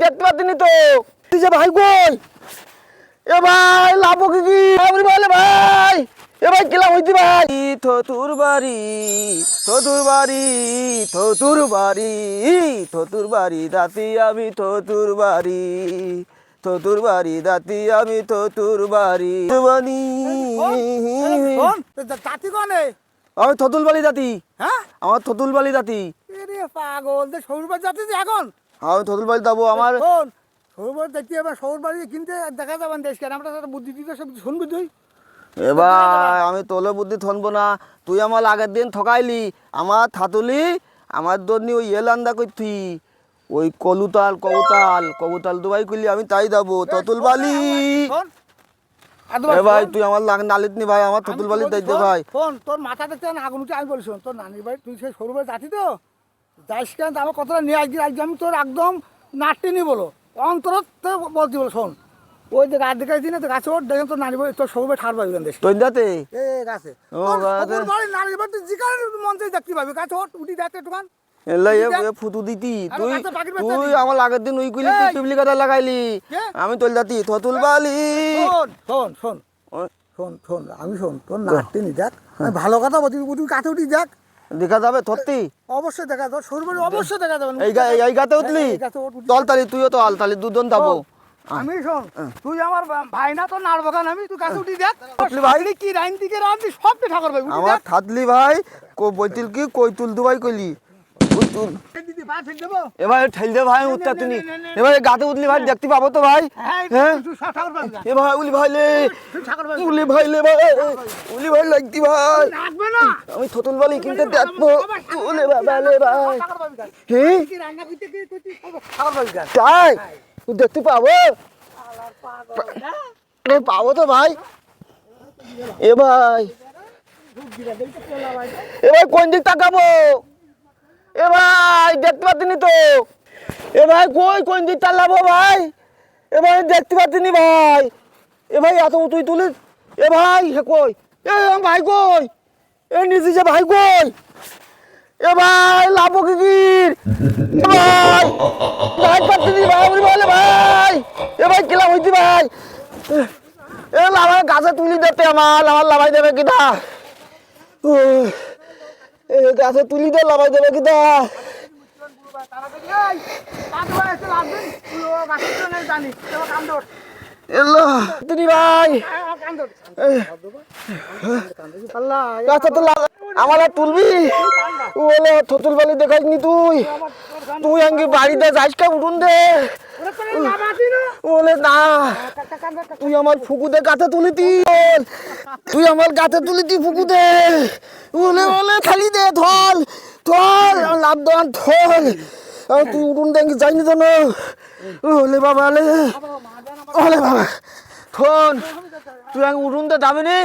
দেখতে পাচ্ছিনি তো তুই যে ভাই কই এ ভাই লাভো কি আপনি বলে ভাই এ ভাই কিলা হইতি ভাই থতুর বাড়ি থতুর বাড়ি থতুর বাড়ি থতুর বাড়ি দাতি আমি থতুর বাড়ি থতুর বাড়ি দাতি আমি থতুর বাড়ি বানি জাতি কনে? আমি থতুল বাড়ি দাতি। হ্যাঁ আমার থতুল বাড়ি দাতি। এরে পাগল যে সৌরবাড়ি জাতি যে এখন আমি থতুল বাড়ি যাবো আমার শোন সৌরবাড়ি দেখতে এবার সৌরবাড়ি কিনতে দেখা যাবেন দেশ কেন আমরা তো বুদ্ধি দিতে সব শুনবি তুই এবার আমি তোলে বুদ্ধি থনবো না তুই আমার আগের দিন ঠকাইলি আমার থাতুলি আমার দর্নি ওই এলান্দা করতি ওই কলুতাল কবুতাল দুবাই করলি আমি তাই যাবো থতুল বালি এ ভাই তুই আমার নালিত নি ভাই আমার থতুল বালি দাই দে ভাই ফোন তোর মাথা দেখতে আগুন উঠে আমি বলছি তোর নানির ভাই তুই সেই সৌরবাড়ি জাতি তো যাইস কেন আমার কথাটা নিয়ে আজকে আমি তোর একদম নাটটি নি বলো অন্তর তো বলছি বলো শোন ওই যে গাছ দেখাই দিনে তো গাছে ওর দেখেন তোর নানি ভাই তোর সৌরবাড়ি ঠার পাবি দেশ তোর দাতে এ গাছে ও গাছে নানির ভাই তুই যেখানে মঞ্চে দেখতে পাবি গাছে ওর উঠি যাচ্ছে একটুখান এলাই ফুটু দিতি তুই তুই আমার আগের দিন উই কইলি তুই পিবলি কথা লাগাইলি আমি তোল দাতি থতুল বালি শোন শোন শোন শোন শোন আমি শোন তোর নাটটি নি দেখ আমি ভালো কথা বলছি তুই কাছে উঠি দেখ দেখা যাবে থত্তি অবশ্যই দেখা যাবে সৌরবাড়ি অবশ্যই দেখা যাবে এই গাতে উঠলি তল তালি তুইও তো আলতালি দুজন যাবো আমি শোন তুই আমার ভাই না তোর নাড় বাগান আমি তুই কাছে উঠি দেখ ভাই কি রাইন দিকে রাঁধবি সবটি ঠাকুর ভাই আমার থাতলি ভাই বইতিল কি কইতুল দুবাই কইলি কইতুল এবার ঠেল দে ভাই উঠতা তুমি এবার গাতে উঠলি ভাই দেখতে পাবো তো ভাই হ্যাঁ এ ভাই উলি ভাই লে উলি ভাই লে ভাই উলি ভাই লাগতি ভাই আমি থতুল বালি কিনতে দেখবো উলি বাবা লে ভাই হ্যাঁ তাই তুই দেখতে পাবো পাবো তো ভাই এ ভাই কোন দিক তাকাবো এ ভাই দেখতে পাচ্ছিনি তো এ ভাই কোন দিক তাকাবো ভাই এ ভাই দেখতে পাচ্ছিনি ভাই এ ভাই এত তুই তুলি এ ভাই হে কই এ ভাই কই এ নিচে যে ভাই কই এ ভাই লাভো কি ভাই ভাই পাচ্ছিনি ভাই বলে ভাই এ ভাই কিলা হইতি ভাই এ লাভা গাছে তুলি দিতে আমার লাভাই দেবে কিনা এ গাছে তুলি দে লাভাই দেবে কিনা এলো তুমি ভাই গাছে তো আমার তুলবি ওলে থতুল বালি দেখাইনি তুই তুই আঙ্গি বাড়িতে যাইস কা উঠুন দে ওলে না তুই আমার ফুকুদে গাছে তুলিতি তুই আমার গাছে তুলিতি ফুকুদে ওলে ওলে খালি দে ধল ধল লাভ দান ধল তুই উঠুন দে যাইনি তো না ওলে বাবা ওলে বাবা ফোন তুই আঙ্গি উঠুন দে যাবি নি